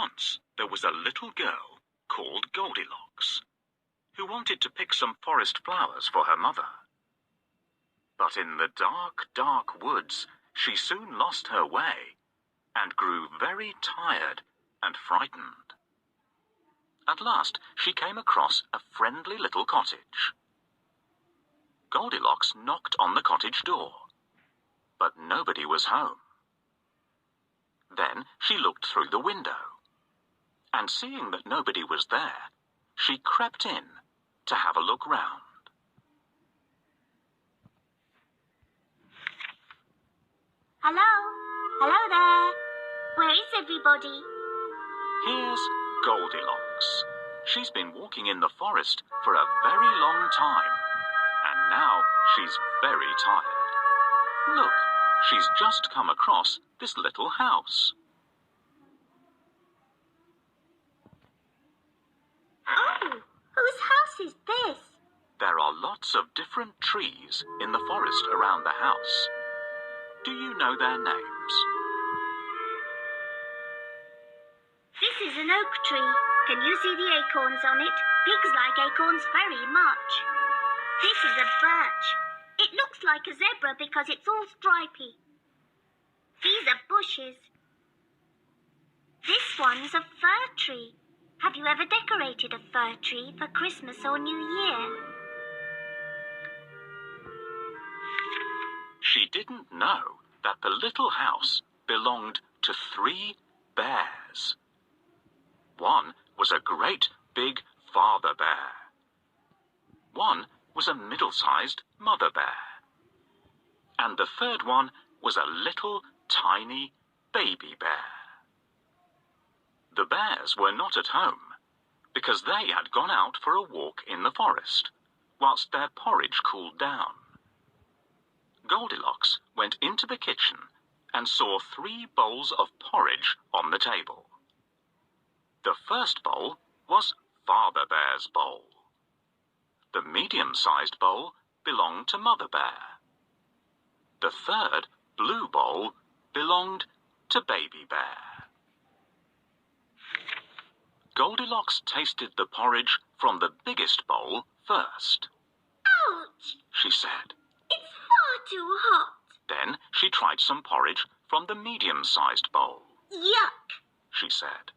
Once there was a little girl called Goldilocks who wanted to pick some forest flowers for her mother. But in the dark, dark woods, she soon lost her way and grew very tired and frightened. At last she came across a friendly little cottage. Goldilocks knocked on the cottage door, but nobody was home. Then she looked through the window, and seeing that nobody was there, she crept in to have a look round. Hello? Hello there. Where is everybody? Here's Goldilocks. She's been walking in the forest for a very long time, and now she's very tired. Look, she's just come across this little house. Oh, whose house is this? There are lots of different trees in the forest around the house. Do you know their names? This is an oak tree. Can you see the acorns on it? Pigs like acorns very much. This is a birch. It looks like a zebra because it's all stripy. These are bushes. This one's a fir tree. Have you ever decorated a fir tree for Christmas or New Year? She didn't know that the little house belonged to 3 bears. One was a great big father bear. One was a middle-sized mother bear. And the third one was a little tiny baby bear. The bears were not at home because they had gone out for a walk in the forest whilst their porridge cooled down. Goldilocks went into the kitchen and saw 3 bowls of porridge on the table. The first bowl was Father Bear's bowl. The medium-sized bowl belonged to Mother Bear. The third, blue bowl, belonged to Baby Bear. Goldilocks tasted the porridge from the biggest bowl first. Ouch! She said. It's far too hot. Then she tried some porridge from the medium-sized bowl. Yuck! She said.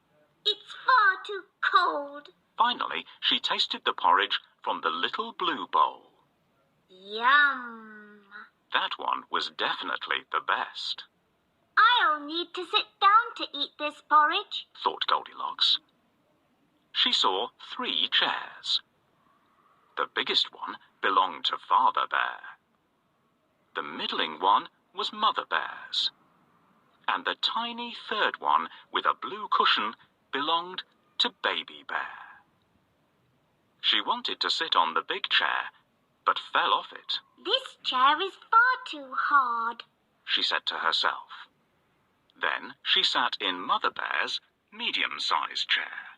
It's far too cold. Finally, she tasted the porridge from the little blue bowl. Yum! That one was definitely the best. I'll need to sit down to eat this porridge, thought Goldilocks. She saw 3 chairs. The biggest one belonged to Father Bear. The middling one was Mother Bear's. And the tiny third one with a blue cushion belonged to Baby Bear. She wanted to sit on the big chair, but fell off it. This chair is far too hard, she said to herself. Then she sat in Mother Bear's medium-sized chair.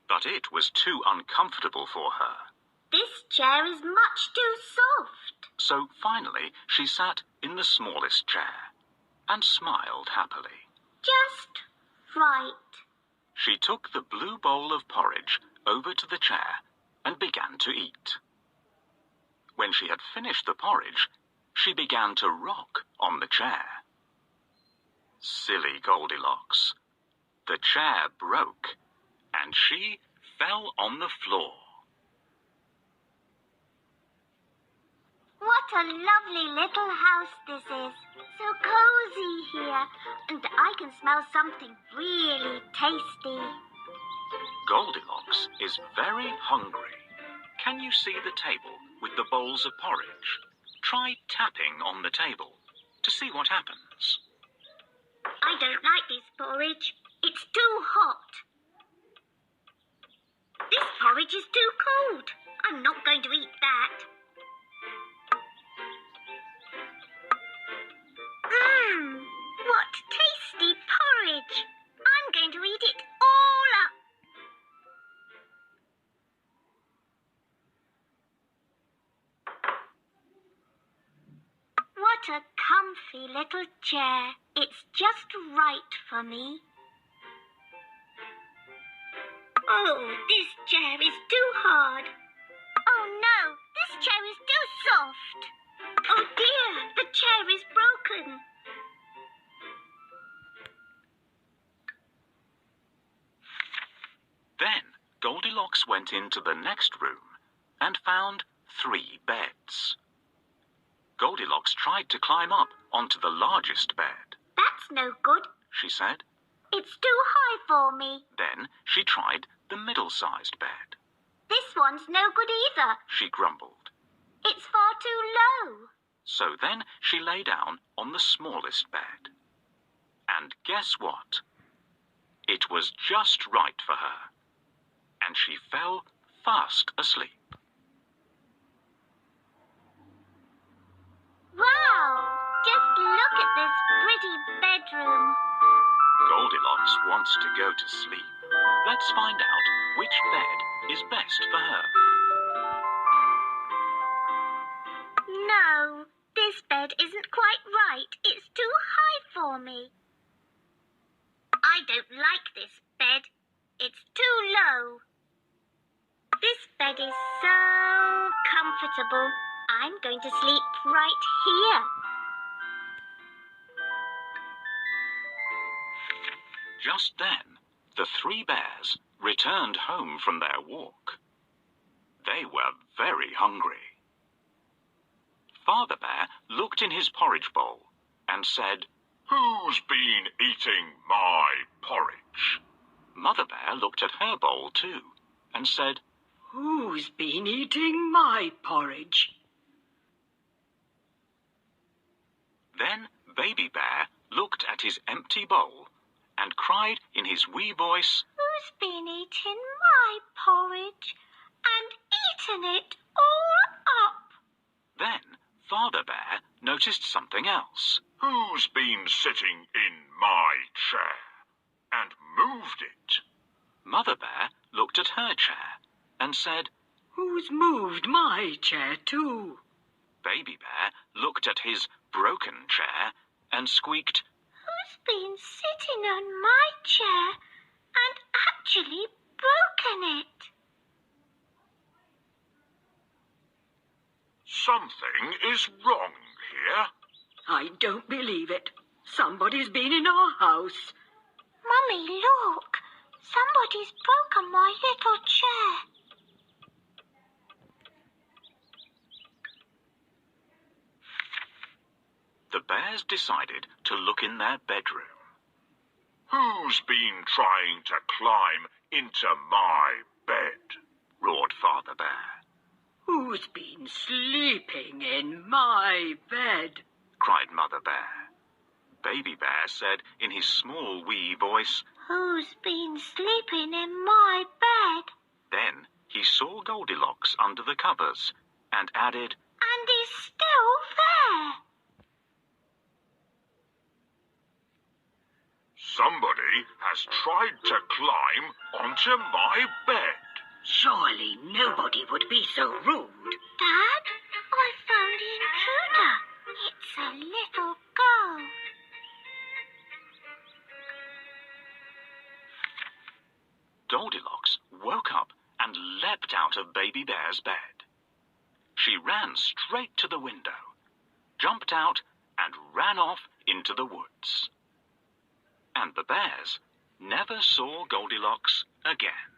But it was too uncomfortable for her. This chair is much too soft. So finally she sat in the smallest chair and smiled happily. Just right. She took the blue bowl of porridge over to the chair and began to eat. When she had finished the porridge, she began to rock on the chair. Silly Goldilocks. The chair broke and she fell on the floor. What a lovely little house this is. So cozy here, and I can smell something really tasty. Goldilocks is very hungry. Can you see the table with the bowls of porridge? Try tapping on the table to see what happens. I don't like this porridge. It's too hot. This porridge is too cold. I'm not going to eat that. What tasty porridge! I'm going to eat it all up. What What a comfy little chair. It's just right for me. Oh, this chair is too hard. Oh no, this chair is too soft. Oh dear, the chair is broken. Then Goldilocks went into the next room and found 3 beds. Goldilocks tried to climb up onto the largest bed. That's no good. She said. It's too high for me. Then she tried the middle-sized bed. This one's no good either. She grumbled. It's far too low. So then she lay down on the smallest bed. And guess what? It was just right for her. And she fell fast asleep. Wow! Just look at this pretty bedroom. Goldilocks wants to go to sleep. Let's find out which bed is best for her. No, this bed isn't quite right. It's too high for me. I don't like this bed. It's too low. This bed is so comfortable. I'm going to sleep right here. Just then, the 3 bears returned home from their walk. They were very hungry. Father Bear looked in his porridge bowl and said, "Who's been eating my porridge?" Mother Bear looked at her bowl too and said, "Who's been eating my porridge?" Then Baby Bear looked at his empty bowl and cried in his wee voice, Who's been eating my porridge and eaten it all up? Then Father Bear noticed something else. "Who's been sitting in my chair and moved it?" Mother Bear looked at her chair and said, "Who's moved my chair too?" Baby Bear looked at his broken chair and squeaked, Who's been sitting on my chair and actually broken it? "Something is wrong here." I don't believe it. Somebody's been in our house. Mummy, look. Somebody's broken my little chair. The bears decided to look in their bedroom. "Who's been trying to climb into my bed?" roared Father Bear. Who's been sleeping in my bed? Cried Mother Bear. Baby Bear said in his small wee voice, Who's been sleeping in my bed? Then he saw Goldilocks under the covers and added, And he's still there. Somebody has tried to climb onto my bed. Surely nobody would be so rude. Dad, I found the intruder. It's a little girl. Goldilocks woke up and leapt out of Baby Bear's bed. She ran straight to the window, jumped out, and ran off into the woods. And the bears never saw Goldilocks again.